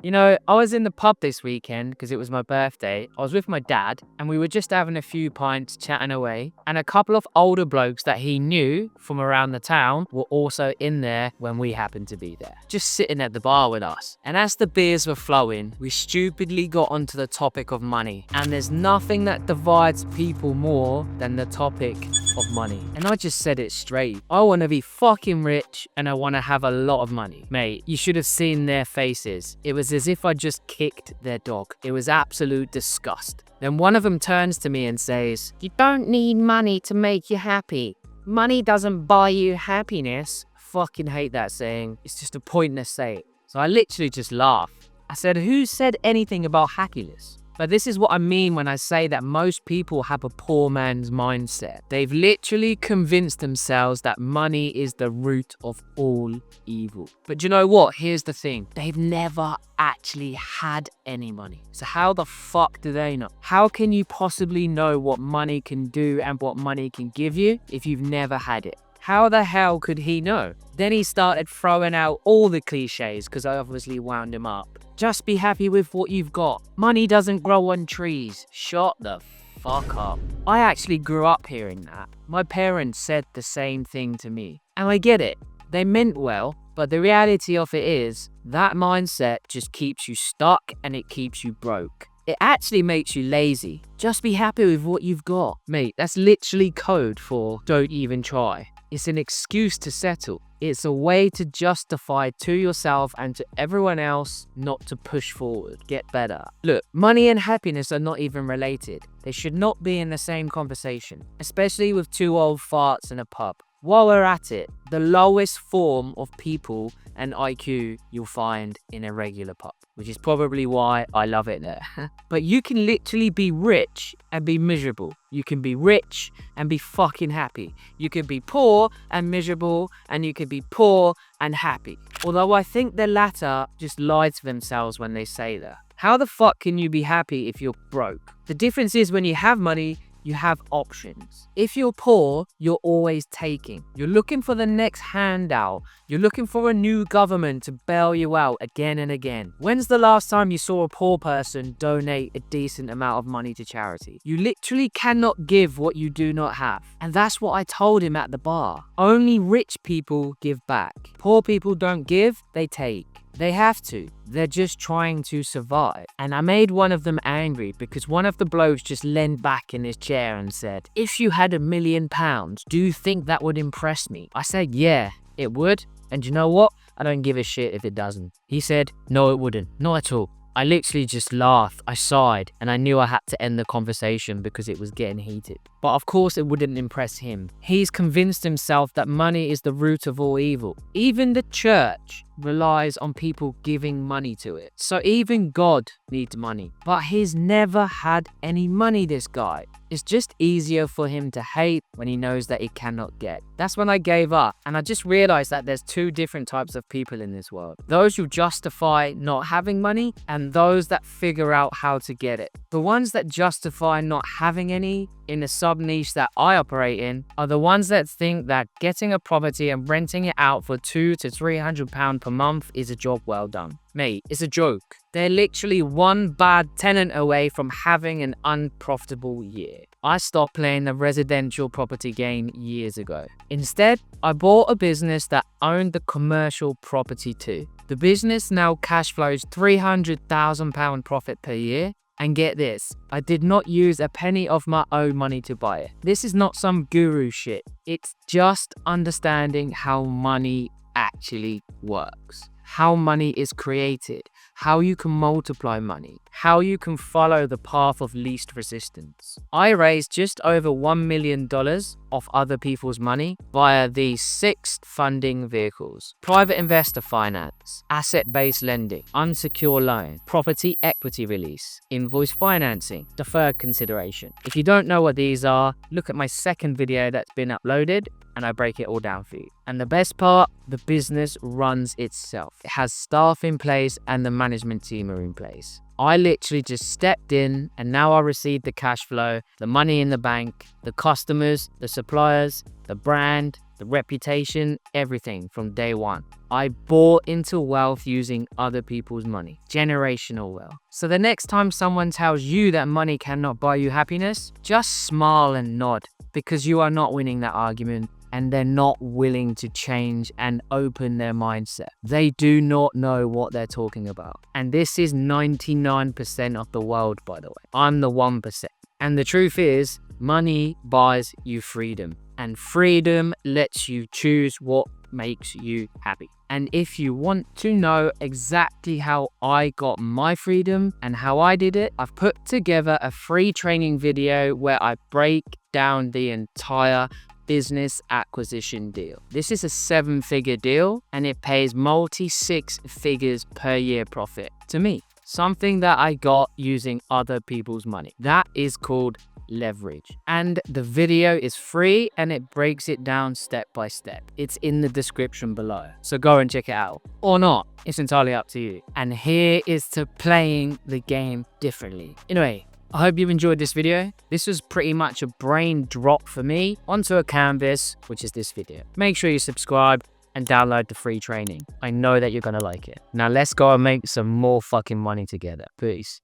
You know, I was in the pub this weekend because it was my birthday. I was with my dad and we were just having a few pints, chatting away. And a couple of older blokes that he knew from around the town were also in there when we happened to be there, just sitting at the bar with us. And as the beers were flowing, we stupidly got onto the topic of money. And there's nothing that divides people more than the topic of money. And I just said it straight. I want to be fucking rich and I want to have a lot of money. Mate, you should have seen their faces. It was as if I just kicked their dog. It was absolute disgust. Then one of them turns to me and says, "You don't need money to make you happy. Money doesn't buy you happiness." Fucking hate that saying. It's just a pointless saying. So I literally just laughed. I said, who said anything about happiness? But this is what I mean when I say that most people have a poor man's mindset. They've literally convinced themselves that money is the root of all evil. But you know what? Here's the thing. They've never actually had any money. So how the fuck do they know? How can you possibly know what money can do and what money can give you if you've never had it? How the hell could he know? Then he started throwing out all the cliches because I obviously wound him up. Just be happy with what you've got. Money doesn't grow on trees. Shut the fuck up. I actually grew up hearing that. My parents said the same thing to me. And I get it. They meant well, but the reality of it is that mindset just keeps you stuck and it keeps you broke. It actually makes you lazy. Just be happy with what you've got. Mate, that's literally code for don't even try. It's an excuse to settle. It's a way to justify to yourself and to everyone else not to push forward, get better. Look, money and happiness are not even related. They should not be in the same conversation, especially with two old farts in a pub. While we're at it, the lowest form of people and IQ you'll find in a regular pub, which is probably why I love it there. But you can literally be rich and be miserable. You can be rich and be fucking happy. You can be poor and miserable, and you can be poor and happy. Although I think the latter just lie to themselves when they say that. How the fuck can you be happy if you're broke? The difference is when you have money, you have options. If you're poor, you're always taking. You're looking for the next handout. You're looking for a new government to bail you out again and again. When's the last time you saw a poor person donate a decent amount of money to charity? You literally cannot give what you do not have. And that's what I told him at the bar. Only rich people give back. Poor people don't give, they take. They have to. They're just trying to survive. And I made one of them angry because one of the blokes just leaned back in his chair and said, "If you had £1 million, do you think that would impress me?" I said, yeah, it would. And you know what? I don't give a shit if it doesn't. He said, no, it wouldn't. Not at all. I literally just laughed, I sighed, and I knew I had to end the conversation because it was getting heated. But of course it wouldn't impress him. He's convinced himself that money is the root of all evil. Even the church relies on people giving money to it. So even God needs money. But he's never had any money, this guy. It's just easier for him to hate when he knows that he cannot get. That's when I gave up, and I just realized that there's two different types of people in this world. Those who justify not having money and those that figure out how to get it. The ones that justify not having any in the sub-niche that I operate in are the ones that think that getting a property and renting it out for £200 to £300 per month is a job well done. Mate, it's a joke. They're literally one bad tenant away from having an unprofitable year. I stopped playing the residential property game years ago. Instead, I bought a business that owned the commercial property too. The business now cash flows £300,000 profit per year. And get this, I did not use a penny of my own money to buy it. This is not some guru shit. It's just understanding how money actually works. How money is created, how you can multiply money, how you can follow the path of least resistance. I raised just over $1 million of other people's money via these 6 funding vehicles: private investor finance, asset-based lending, unsecured loan, property equity release, invoice financing, deferred consideration. If you don't know what these are, look at my second video that's been uploaded and I break it all down for you. And the best part, the business runs itself. It has staff in place and the management team are in place. I literally just stepped in and now I receive the cash flow, the money in the bank, the customers, the suppliers, the brand, the reputation, everything from day one. I bought into wealth using other people's money, generational wealth. So the next time someone tells you that money cannot buy you happiness, just smile and nod, because you are not winning that argument and they're not willing to change and open their mindset. They do not know what they're talking about. And this is 99% of the world, by the way. I'm the 1%. And the truth is, money buys you freedom, and freedom lets you choose what makes you happy. And if you want to know exactly how I got my freedom and how I did it, I've put together a free training video where I break down the entire business acquisition deal. This is a 7-figure deal, and it pays multi-6 figures per year profit to me. Something that I got using other people's money. That is called leverage. And the video is free and it breaks it down step by step. It's in the description below. So go and check it out. Or not. It's entirely up to you. And here is to playing the game differently. Anyway, I hope you enjoyed this video. This was pretty much a brain drop for me onto a canvas, which is this video. Make sure you subscribe and download the free training. I know that you're gonna like it. Now let's go and make some more fucking money together. Peace.